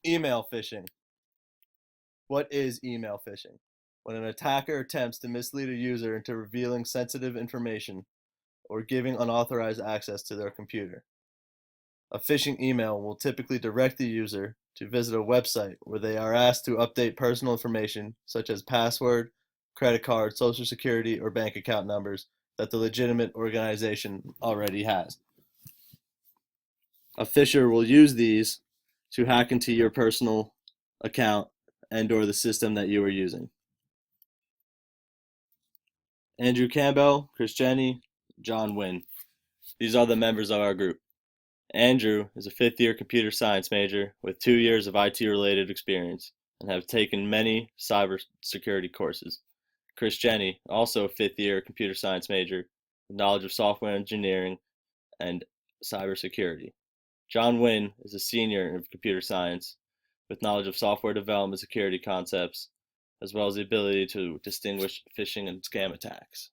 Email phishing. What is email phishing? When an attacker attempts to mislead a user into revealing sensitive information or giving unauthorized access to their computer. A phishing email will typically direct the user to visit a website where they are asked to update personal information such as password, credit card, social security, or bank account numbers that the legitimate organization already has. A phisher will use these to hack into your personal account and or the system that you are using. Andrew Campbell, Chris Jenny, John Wynn. These are the members of our group. Andrew is a fifth-year computer science major with 2 years of IT-related experience and have taken many cybersecurity courses. Chris Jenny, also a fifth-year computer science major with knowledge of software engineering and cybersecurity. John Wynn is a senior in computer science with knowledge of software development security concepts, as well as the ability to distinguish phishing and scam attacks.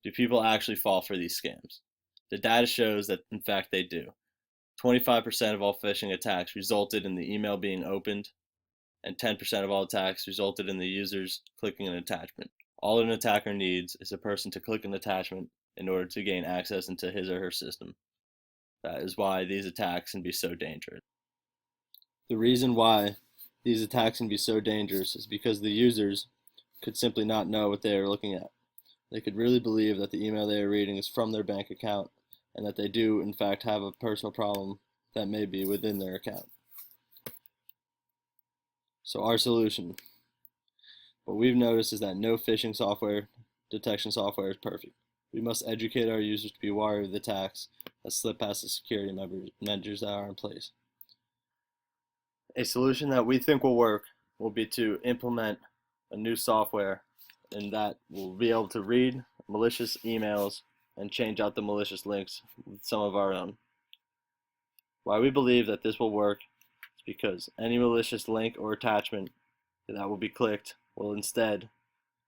Do people actually fall for these scams? The data shows that, in fact, they do. 25% of all phishing attacks resulted in the email being opened, and 10% of all attacks resulted in the users clicking an attachment. All an attacker needs is a person to click an attachment in order to gain access into his or her system. That is why these attacks can be so dangerous. The reason why these attacks can be so dangerous is because the users could simply not know what they are looking at. They could really believe that the email they are reading is from their bank account and that they do, in fact, have a personal problem that may be within their account. So our solution, what we've noticed is that no phishing software detection software is perfect. We must educate our users to be wary of the attacks that slip past the security measures that are in place. A solution that we think will work will be to implement a new software, and that will be able to read malicious emails and change out the malicious links with some of our own. Why we believe that this will work is because any malicious link or attachment that will be clicked will instead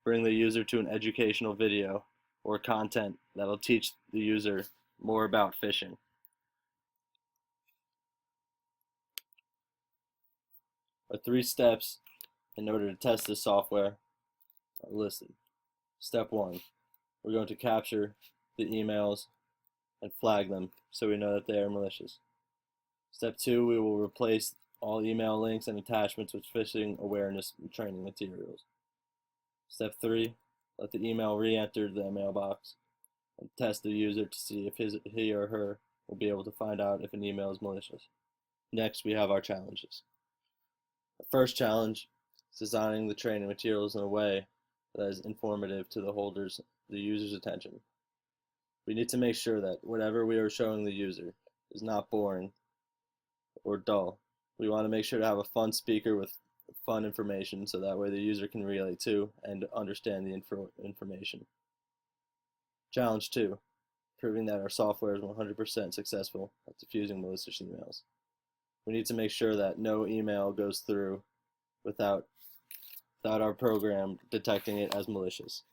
bring the user to an educational video or content that will teach the user more about phishing. Our 3 steps in order to test this software are listed. Step 1, we're going to capture the emails and flag them so we know that they are malicious. Step 2, we will replace all email links and attachments with phishing awareness training materials. Step 3, let the email re-enter the mailbox and test the user to see if he or her will be able to find out if an email is malicious. Next, we have our challenges. The first challenge is designing the training materials in a way that is informative to the user's attention. We need to make sure that whatever we are showing the user is not boring or dull. We want to make sure to have a fun speaker with fun information so that way the user can relate to and understand the information. Challenge 2, proving that our software is 100% successful at diffusing malicious emails. We need to make sure that no email goes through without our program detecting it as malicious.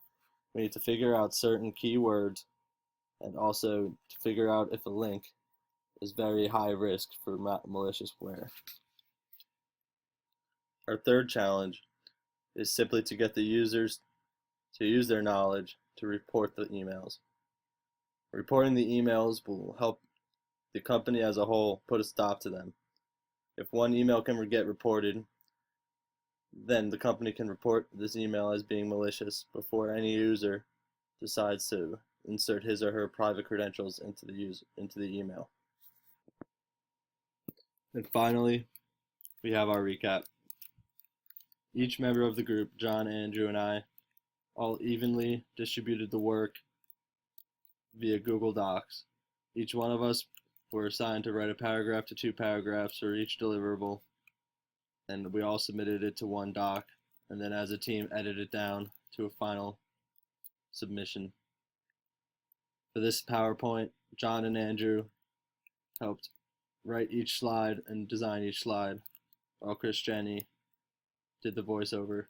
We need to figure out certain keywords and also to figure out if a link is very high risk for malicious ware. Our third challenge is simply to get the users to use their knowledge to report the emails. Reporting the emails will help the company as a whole put a stop to them. If one email can get reported, then the company can report this email as being malicious before any user decides to insert his or her private credentials into the email. And finally, we have our recap. Each member of the group, John, Andrew, and I, all evenly distributed the work via Google Docs. Each one of us were assigned to write a paragraph to 2 paragraphs for each deliverable, and we all submitted it to one doc, and then as a team edited it down to a final submission. For this PowerPoint, John and Andrew helped write each slide and design each slide, while Chris Jenny did the voiceover